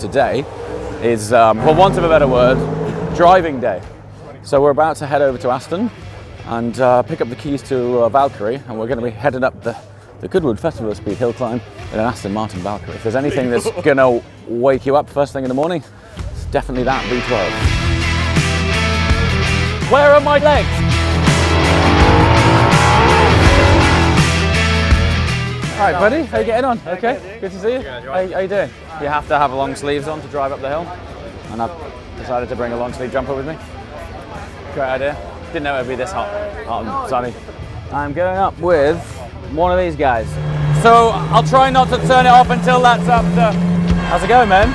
Today is, for want of a better word, driving day. So we're about to head over to Aston and pick up the keys to Valkyrie, and we're going to be heading up the Goodwood Festival of Speed hill climb in an Aston Martin Valkyrie. If there's anything that's going to wake you up first thing in the morning, it's definitely that V12. Where are my legs? All right, buddy, how you getting on? Okay, good to see you. How you doing? You have to have long sleeves on to drive up the hill, and I've decided to bring a long sleeve jumper with me. Great idea. Didn't know it would be this hot and sunny. I'm going up with one of these guys. So I'll try not to turn it off until that's up to... How's it going, man?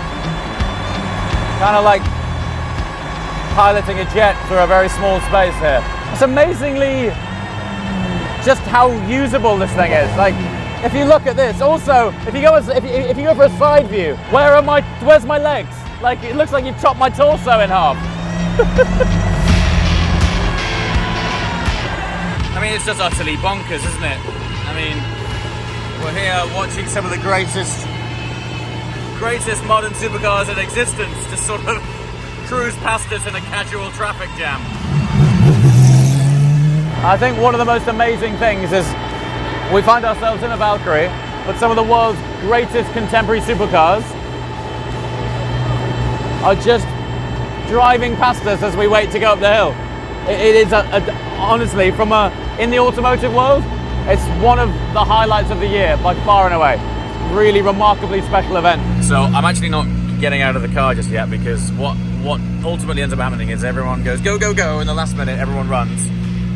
Kind of like piloting a jet through a very small space here. It's amazingly just how usable this thing is. Like, if you look at this, also, if you go for a side view, where's my legs? Like, it looks like you've chopped my torso in half. I mean, it's just utterly bonkers, isn't it? I mean, we're here watching some of the greatest modern supercars in existence just sort of cruise past us in a casual traffic jam. I think one of the most amazing things is we find ourselves in a Valkyrie, but some of the world's greatest contemporary supercars are just driving past us as we wait to go up the hill. It is, honestly, in the automotive world, it's one of the highlights of the year by far and away. Really remarkably special event. So I'm actually not getting out of the car just yet, because what ultimately ends up happening is everyone goes go, go, go, and the last minute everyone runs.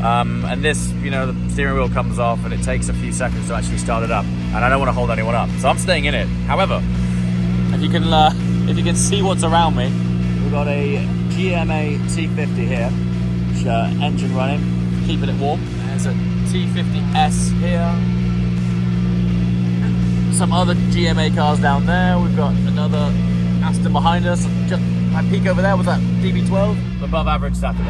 And this, you know, the steering wheel comes off and it takes a few seconds to actually start it up, and I don't want to hold anyone up, so I'm staying in it. However, if you can see what's around me, we've got a GMA T50 here, which, engine running, keeping it warm. There's a T50S here, some other GMA cars down there. We've got another Aston behind us. Just my peak over there was that DB12, above average Saturday.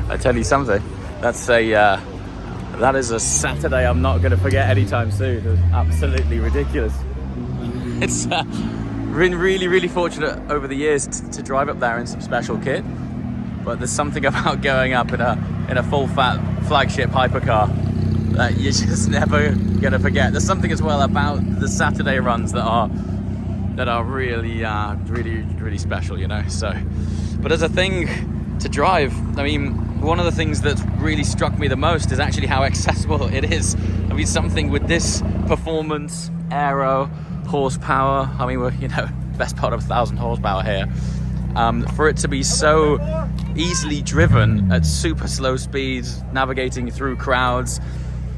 I tell you something, that is a Saturday I'm not going to forget anytime soon. It was absolutely ridiculous. It's been really fortunate over the years to drive up there in some special kit, but there's something about going up in a full fat flagship hypercar that you're just never gonna forget. There's something as well about the Saturday runs that are really special, you know. So, but as a thing to drive, I mean, one of the things that really struck me the most is actually how accessible it is. I mean, something with this performance, aero, horsepower. I mean, we're, you know, best part of 1,000 horsepower here. For it to be so easily driven at super slow speeds, navigating through crowds,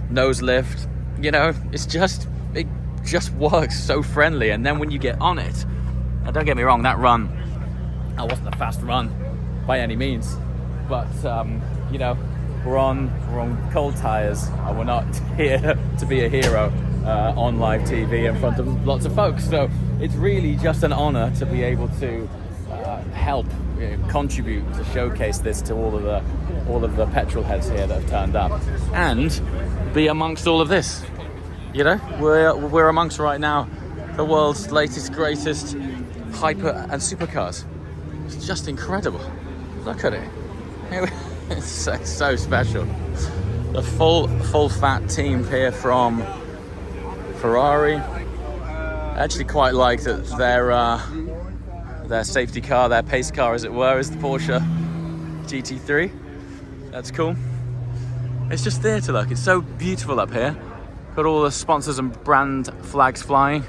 nose lift, you know, it just works so friendly. And then when you get on it, and don't get me wrong, that wasn't a fast run by any means, but you know, we're on cold tires, and we're not here to be a hero on live TV in front of lots of folks. So it's really just an honor to be able to help, contribute to showcase this to all of the petrol heads here that have turned up, and be amongst all of this. You know, we're amongst right now the world's latest, greatest hyper and supercars. It's just incredible. Look at it. It's so special. The full fat team here from Ferrari. I actually quite like that their safety car, their pace car as it were, is the Porsche GT3. That's cool. It's just there to look. It's so beautiful up here. Got all the sponsors and brand flags flying.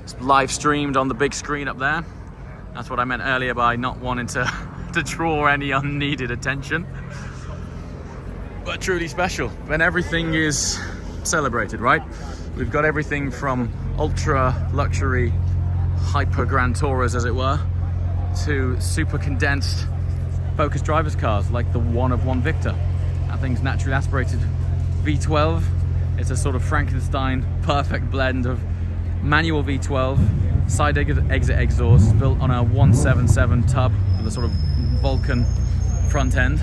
It's live streamed on the big screen up there. That's what I meant earlier by not wanting to draw any unneeded attention. But truly special. And everything is celebrated, right? We've got everything from ultra luxury hyper grand tourers, as it were, to super condensed focused drivers cars like the one Victor. That thing's naturally aspirated V12. It's a sort of Frankenstein perfect blend of manual V12, side exit exhaust built on a 177 tub with a sort of Vulcan front end.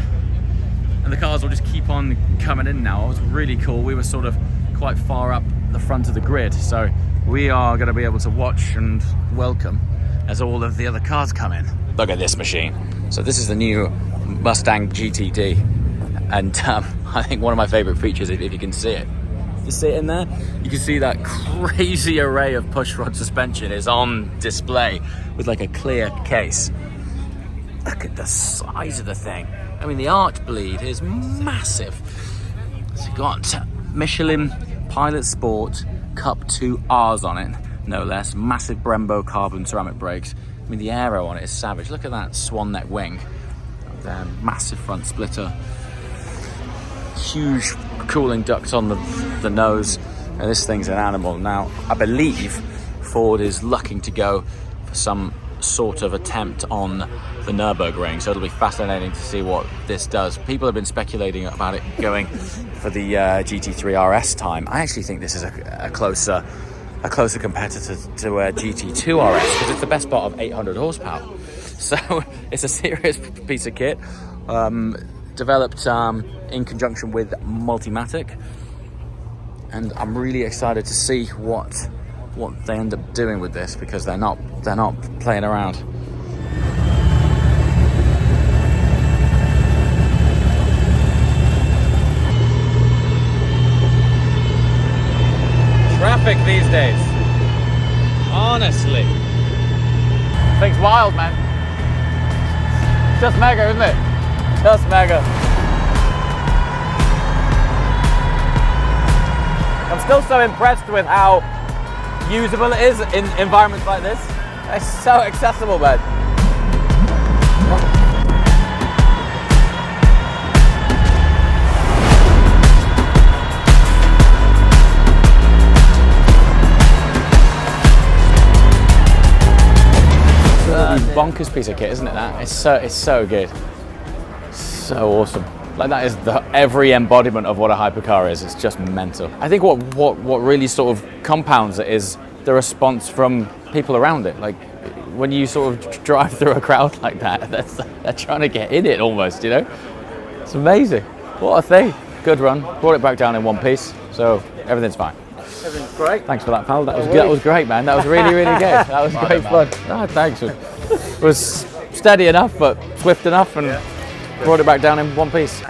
And the cars will just keep on coming in now. It's really cool. We were sort of quite far up the front of the grid, so we are going to be able to watch and welcome as all of the other cars come in. Look at this machine. So this is the new Mustang GTD, and I think one of my favorite features, if you can see it, you see it in there? You can see that crazy array of pushrod suspension is on display with like a clear case. Look at the size of the thing. I mean, the arch bleed is massive. So you've got Michelin Pilot Sport Cup 2 R's on it, no less. Massive Brembo carbon ceramic brakes. I mean, the aero on it is savage. Look at that swan neck wing. There, massive front splitter. Huge cooling ducts on the nose. And this thing's an animal. Now, I believe Ford is looking to go for some sort of attempt on the Nürburgring, so it'll be fascinating to see what this does. People have been speculating about it going for the GT3 RS time. I actually think this is a closer competitor to GT2 RS, because it's the best part of 800 horsepower. So it's a serious piece of kit, developed in conjunction with Multimatic, and I'm really excited to see what they end up doing with this, because they're not playing around. Traffic these days, honestly, thing's wild, man. It's just mega, isn't it? Just mega. I'm still so impressed with how usable it is in environments like this. It's so accessible, man. Bonkers piece of kit, isn't it? That it's so good, so awesome. Like, that is every embodiment of what a hypercar is. It's just mental. I think what really sort of compounds it is the response from people around it. Like, when you sort of drive through a crowd like that, they're trying to get in it almost, you know? It's amazing. What a thing. Good run. Brought it back down in one piece, so everything's fine. Everything's great. Thanks for that, pal. That was great, man. That was really good. That was great fun. Oh, thanks. It was steady enough, but swift enough, and brought it back down in one piece.